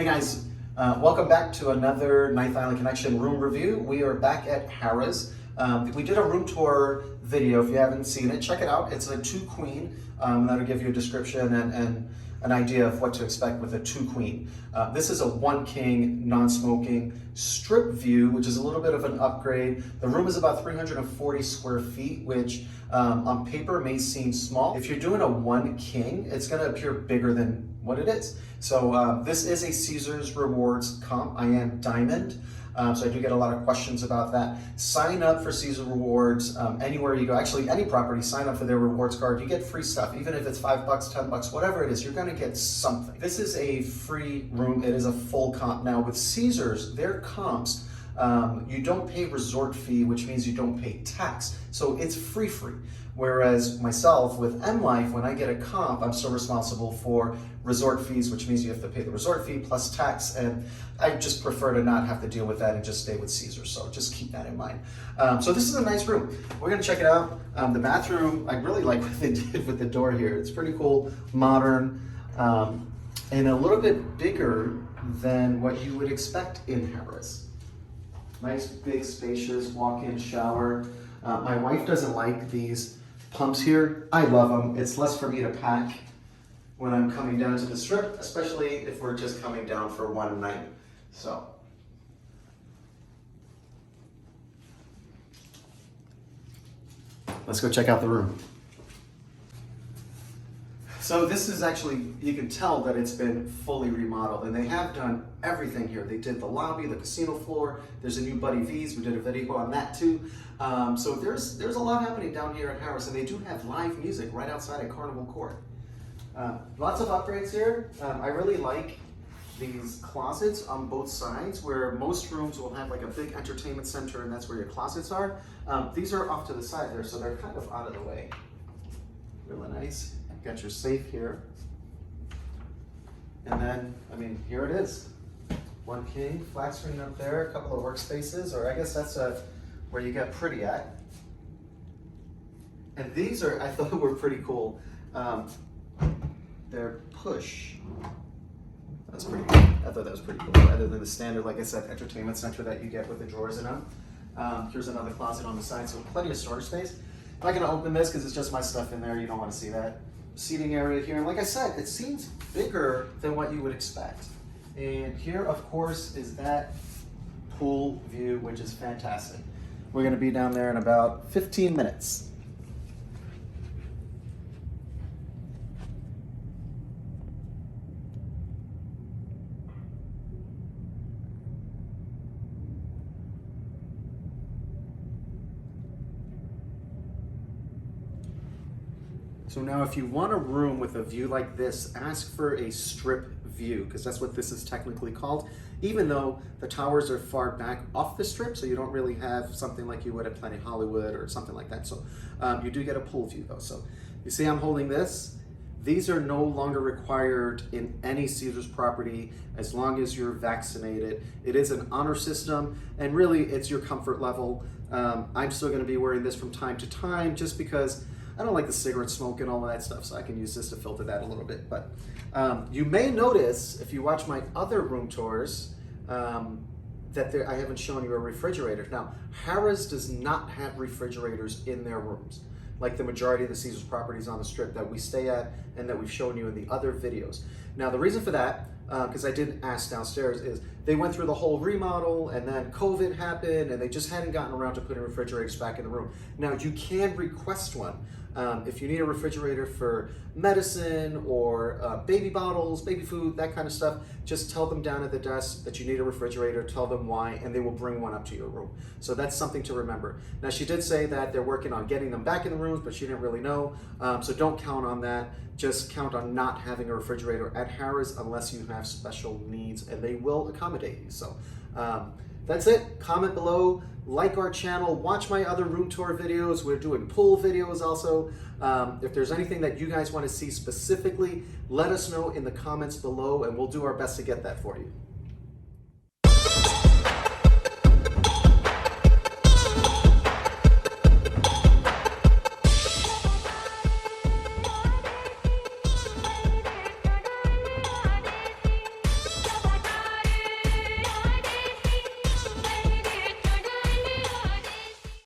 Hey guys, welcome back to another Ninth Island Connection room review. We are back at Harrah's. We did a room tour video. If you haven't seen it, check it out. It's a 2-queen. That'll give you a description and an idea of what to expect with a 2-queen. This is a 1-king, non-smoking strip view, which is a little bit of an upgrade. The room is about 340 square feet, which on paper may seem small. If you're doing a 1-king, it's gonna appear bigger than what it is. So this is a Caesars Rewards comp. I am Diamond, so I do get a lot of questions about that. Sign up for Caesars Rewards anywhere you go. Actually, any property, sign up for their rewards card. You get free stuff, even if it's $5, $10, whatever it is, you're gonna get something. This is a free room. It is a full comp. Now with Caesars, their comps, you don't pay resort fee, which means you don't pay tax. So it's free. Whereas myself with M Life, when I get a comp, I'm still responsible for resort fees, which means you have to pay the resort fee plus tax. And I just prefer to not have to deal with that and just stay with Caesars. So just keep that in mind. So this is a nice room. We're gonna check it out. The bathroom, I really like what they did with the door here. It's pretty cool, modern, and a little bit bigger than what you would expect in Harrah's. Nice, big, spacious walk-in shower. My wife doesn't like these pumps here. I love them. It's less for me to pack when I'm coming down to the strip, especially if we're just coming down for one night. So. Let's go check out the room. So this is actually, you can tell that it's been fully remodeled, and they have done everything here. They did the lobby, the casino floor. There's a new Buddy V's. We did a video on that too. So there's a lot happening down here at Harrah's, and they do have live music right outside at Carnival Court. Lots of upgrades here. I really like these closets on both sides, where most rooms will have like a big entertainment center, and that's where your closets are. These are off to the side there, so they're kind of out of the way. Really nice. Got your safe here. And then, I mean, here it is. 1-king, flat screen up there, a couple of workspaces, or I guess that's where you get pretty at. And these are, I thought were pretty cool. They're push. That's pretty cool. I thought that was pretty cool. Other than the standard, like I said, entertainment center that you get with the drawers in them. Here's another closet on the side, so plenty of storage space. I'm not gonna open this because it's just my stuff in there. You don't wanna see that. Seating area here, and like I said, it seems bigger than what you would expect. And here, of course, is that pool view, which is fantastic. We're gonna be down there in about 15 minutes. So now if you want a room with a view like this, ask for a strip view, because that's what this is technically called, even though the towers are far back off the strip, so you don't really have something like you would at Planet Hollywood or something like that. So you do get a pool view though. So you see I'm holding this. These are no longer required in any Caesars property as long as you're vaccinated. It is an honor system, and really it's your comfort level. I'm still gonna be wearing this from time to time just because I don't like the cigarette smoke and all of that stuff, so I can use this to filter that a little bit. But you may notice, if you watch my other room tours, that I haven't shown you a refrigerator. Now, Harrah's does not have refrigerators in their rooms, like the majority of the Caesars properties on the strip that we stay at and that we've shown you in the other videos. Now, the reason for that, because I did ask downstairs, is they went through the whole remodel and then COVID happened and they just hadn't gotten around to putting refrigerators back in the room. Now, you can request one. If you need a refrigerator for medicine or baby bottles, baby food, that kind of stuff, just tell them down at the desk that you need a refrigerator, tell them why, and they will bring one up to your room. So that's something to remember. Now, she did say that they're working on getting them back in the rooms, but she didn't really know. So don't count on that. Just count on not having a refrigerator at Harrah's unless you have special needs, and they will accommodate you. So that's it. Comment below, like our channel, watch my other room tour videos. We're doing pool videos also. If there's anything that you guys want to see specifically, let us know in the comments below, and we'll do our best to get that for you.